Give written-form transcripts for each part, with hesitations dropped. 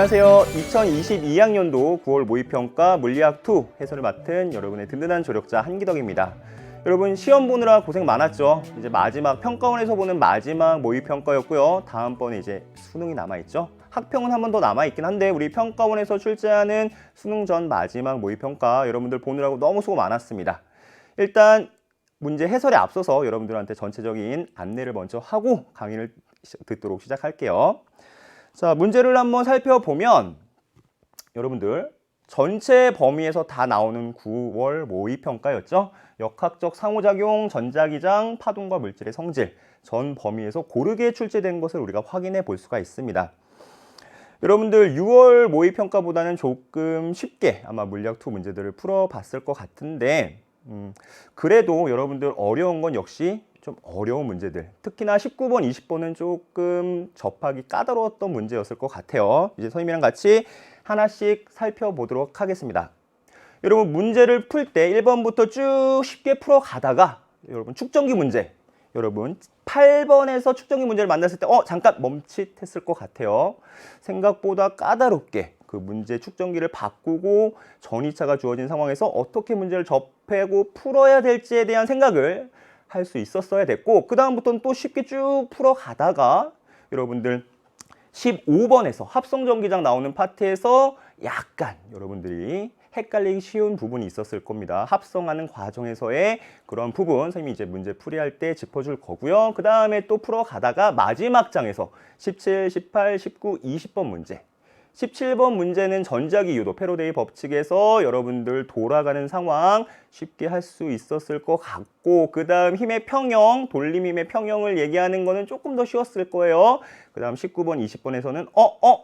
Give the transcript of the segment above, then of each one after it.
안녕하세요. 2022학년도 9월 모의평가 물리학2 해설을 맡은 여러분의 든든한 조력자 한기덕입니다. 여러분 시험 보느라 고생 많았죠? 이제 마지막 평가원에서 보는 마지막 모의평가였고요. 다음번에 이제 수능이 남아있죠? 학평은 한 번 더 남아있긴 한데 우리 평가원에서 출제하는 수능 전 마지막 모의평가 여러분들 보느라고 너무 수고 많았습니다. 일단 문제 해설에 앞서서 여러분들한테 전체적인 안내를 먼저 하고 강의를 듣도록 시작할게요. 자, 문제를 한번 살펴보면 여러분들 전체 범위에서 다 나오는 9월 모의평가였죠. 역학적 상호작용, 전자기장, 파동과 물질의 성질 전 범위에서 고르게 출제된 것을 우리가 확인해 볼 수가 있습니다. 여러분들 6월 모의평가보다는 조금 쉽게 아마 물리학2 문제들을 풀어봤을 것 같은데 그래도 여러분들 어려운 건 역시 좀 어려운 문제들, 특히나 19번, 20번은 조금 접하기 까다로웠던 문제였을 것 같아요. 이제 선생님이랑 같이 하나씩 살펴보도록 하겠습니다. 여러분 문제를 풀 때 1번부터 쭉 쉽게 풀어가다가 여러분 축전기 문제, 여러분 8번에서 축전기 문제를 만났을 때 잠깐 멈칫했을 것 같아요. 생각보다 까다롭게 그 문제 축전기를 바꾸고 전이차가 주어진 상황에서 어떻게 문제를 접하고 풀어야 될지에 대한 생각을 할 수 있었어야 됐고 그 다음부터는 또 쉽게 쭉 풀어가다가 여러분들 15번에서 합성전기장 나오는 파트에서 약간 여러분들이 헷갈리기 쉬운 부분이 있었을 겁니다. 합성하는 과정에서의 그런 부분 선생님이 이제 문제 풀이할 때 짚어줄 거고요. 그 다음에 또 풀어가다가 마지막 장에서 17, 18, 19, 20번 문제 17번 문제는 전자기 유도 패러데이 법칙에서 여러분들 돌아가는 상황 쉽게 할 수 있었을 것 같고 그 다음 힘의 평형, 돌림 힘의 평형을 얘기하는 거는 조금 더 쉬웠을 거예요. 그 다음 19번, 20번에서는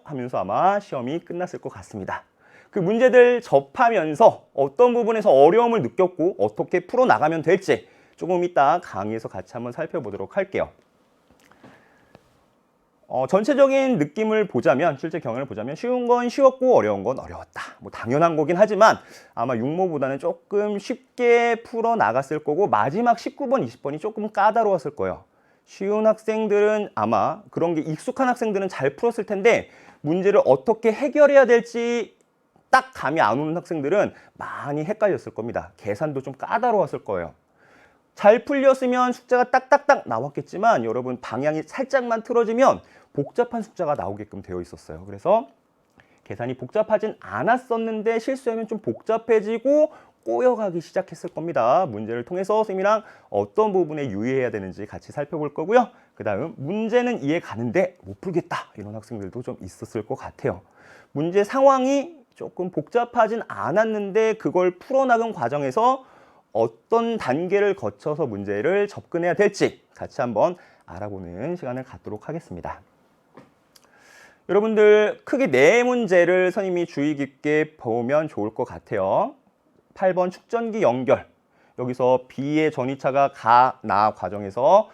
하면서 아마 시험이 끝났을 것 같습니다. 그 문제들 접하면서 어떤 부분에서 어려움을 느꼈고 어떻게 풀어나가면 될지 조금 이따 강의에서 같이 한번 살펴보도록 할게요. 전체적인 느낌을 보자면 실제 경향을 보자면 쉬운 건 쉬웠고 어려운 건 어려웠다. 뭐 당연한 거긴 하지만 아마 육모보다는 조금 쉽게 풀어나갔을 거고 마지막 19번, 20번이 조금 까다로웠을 거예요. 쉬운 학생들은 아마 그런 게 익숙한 학생들은 잘 풀었을 텐데 문제를 어떻게 해결해야 될지 딱 감이 안 오는 학생들은 많이 헷갈렸을 겁니다. 계산도 좀 까다로웠을 거예요. 잘 풀렸으면 숫자가 딱딱딱 나왔겠지만 여러분 방향이 살짝만 틀어지면 복잡한 숫자가 나오게끔 되어 있었어요. 그래서 계산이 복잡하진 않았었는데 실수하면 좀 복잡해지고 꼬여가기 시작했을 겁니다. 문제를 통해서 선생님이랑 어떤 부분에 유의해야 되는지 같이 살펴볼 거고요. 그 다음 문제는 이해 가는데 못 풀겠다 이런 학생들도 좀 있었을 것 같아요. 문제 상황이 조금 복잡하진 않았는데 그걸 풀어나간 과정에서 어떤 단계를 거쳐서 문제를 접근해야 될지 같이 한번 알아보는 시간을 갖도록 하겠습니다. 여러분들 크게 네 문제를 선생님이 주의 깊게 보면 좋을 것 같아요. 8번 축전기 연결. 여기서 B의 전이차가 가, 나 과정에서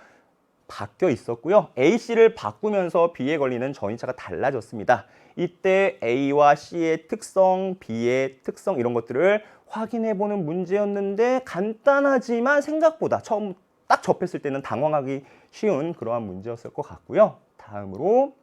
바뀌어 있었고요. AC를 바꾸면서 B에 걸리는 전이차가 달라졌습니다. 이때 A와 C의 특성, B의 특성 이런 것들을 확인해보는 문제였는데 간단하지만 생각보다 처음 딱 접했을 때는 당황하기 쉬운 그러한 문제였을 것 같고요. 다음으로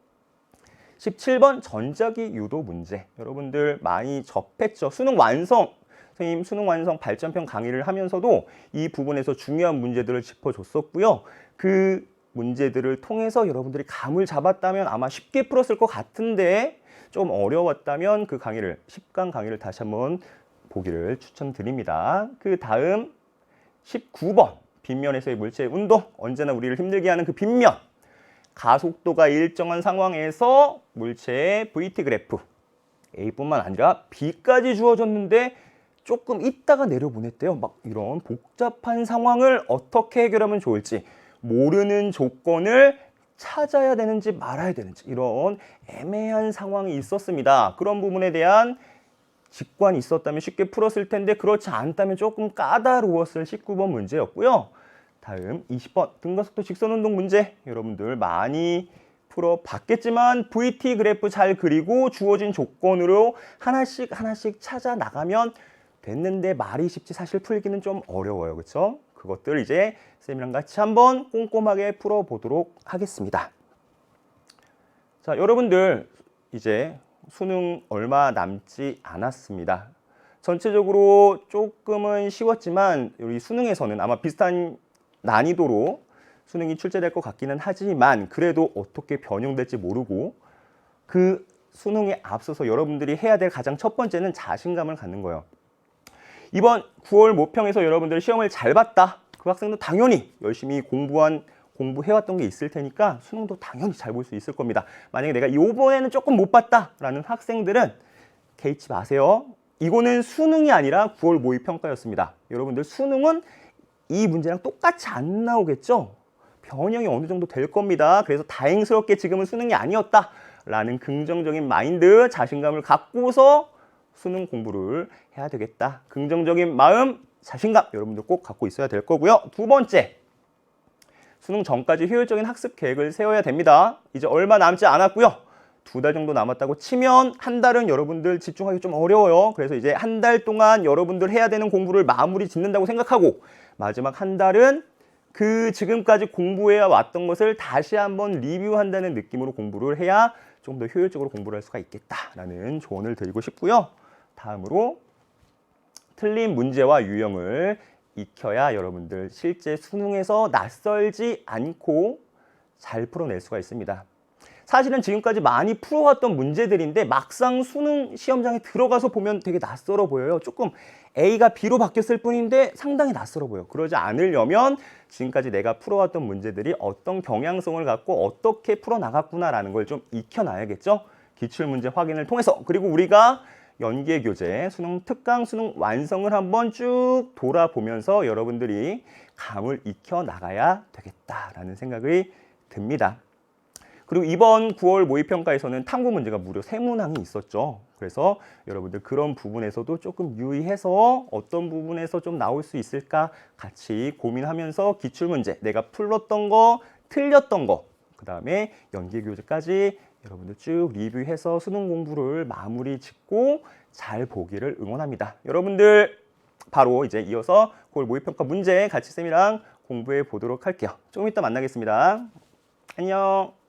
17번 전자기 유도 문제. 여러분들 많이 접했죠. 수능 완성. 선생님 수능 완성 발전편 강의를 하면서도 이 부분에서 중요한 문제들을 짚어줬었고요. 그 문제들을 통해서 여러분들이 감을 잡았다면 아마 쉽게 풀었을 것 같은데 좀 어려웠다면 그 강의를 10강 강의를 다시 한번 보기를 추천드립니다. 그 다음 19번 빗면에서의 물체의 운동. 언제나 우리를 힘들게 하는 그 빗면. 가속도가 일정한 상황에서 물체의 VT 그래프 A뿐만 아니라 B까지 주어졌는데 조금 있다가 내려보냈대요. 막 이런 복잡한 상황을 어떻게 해결하면 좋을지 모르는 조건을 찾아야 되는지 말아야 되는지 이런 애매한 상황이 있었습니다. 그런 부분에 대한 직관이 있었다면 쉽게 풀었을 텐데 그렇지 않다면 조금 까다로웠을 19번 문제였고요. 다음 20번 등가속도 직선운동 문제. 여러분들 많이 풀어봤겠지만 VT 그래프 잘 그리고 주어진 조건으로 하나씩 찾아 나가면 됐는데 말이 쉽지 사실 풀기는 좀 어려워요. 그렇죠? 그것들 이제 쌤이랑 같이 한번 꼼꼼하게 풀어보도록 하겠습니다. 자, 여러분들 이제 수능 얼마 남지 않았습니다. 전체적으로 조금은 쉬웠지만 우리 수능에서는 아마 비슷한 난이도로 수능이 출제될 것 같기는 하지만 그래도 어떻게 변형될지 모르고 그 수능에 앞서서 여러분들이 해야 될 가장 첫 번째는 자신감을 갖는 거예요. 이번 9월 모평에서 여러분들 시험을 잘 봤다. 그 학생도 당연히 열심히 공부해왔던 게 있을 테니까 수능도 당연히 잘 볼 수 있을 겁니다. 만약에 내가 이번에는 조금 못 봤다라는 학생들은 개의치 마세요. 이거는 수능이 아니라 9월 모의평가였습니다. 여러분들 수능은 이 문제랑 똑같이 안 나오겠죠? 변형이 어느 정도 될 겁니다. 그래서 다행스럽게 지금은 수능이 아니었다라는 긍정적인 마인드, 자신감을 갖고서 수능 공부를 해야 되겠다. 긍정적인 마음, 자신감 여러분들 꼭 갖고 있어야 될 거고요. 두 번째, 수능 전까지 효율적인 학습 계획을 세워야 됩니다. 이제 얼마 남지 않았고요. 2달 정도 남았다고 치면 한 달은 여러분들 집중하기 좀 어려워요. 그래서 이제 한 달 동안 여러분들 해야 되는 공부를 마무리 짓는다고 생각하고 마지막 한 달은 그 지금까지 공부해 왔던 것을 다시 한번 리뷰한다는 느낌으로 공부를 해야 좀 더 효율적으로 공부를 할 수가 있겠다라는 조언을 드리고 싶고요. 다음으로 틀린 문제와 유형을 익혀야 여러분들 실제 수능에서 낯설지 않고 잘 풀어낼 수가 있습니다. 사실은 지금까지 많이 풀어왔던 문제들인데 막상 수능 시험장에 들어가서 보면 되게 낯설어 보여요. 조금 A가 B로 바뀌었을 뿐인데 상당히 낯설어 보여요. 그러지 않으려면 지금까지 내가 풀어왔던 문제들이 어떤 경향성을 갖고 어떻게 풀어나갔구나라는 걸 좀 익혀놔야겠죠. 기출문제 확인을 통해서. 그리고 우리가 연계교재, 수능 특강, 수능 완성을 한번 쭉 돌아보면서 여러분들이 감을 익혀나가야 되겠다라는 생각이 듭니다. 그리고 이번 9월 모의평가에서는 탐구 문제가 무려 3문항이 있었죠. 그래서 여러분들 그런 부분에서도 조금 유의해서 어떤 부분에서 좀 나올 수 있을까 같이 고민하면서 기출문제, 내가 풀었던 거, 틀렸던 거, 그 다음에 연계교재까지 여러분들 쭉 리뷰해서 수능 공부를 마무리 짓고 잘 보기를 응원합니다. 여러분들 바로 이제 이어서 9월 모의평가 문제 같이 쌤이랑 공부해 보도록 할게요. 조금 이따 만나겠습니다. 안녕.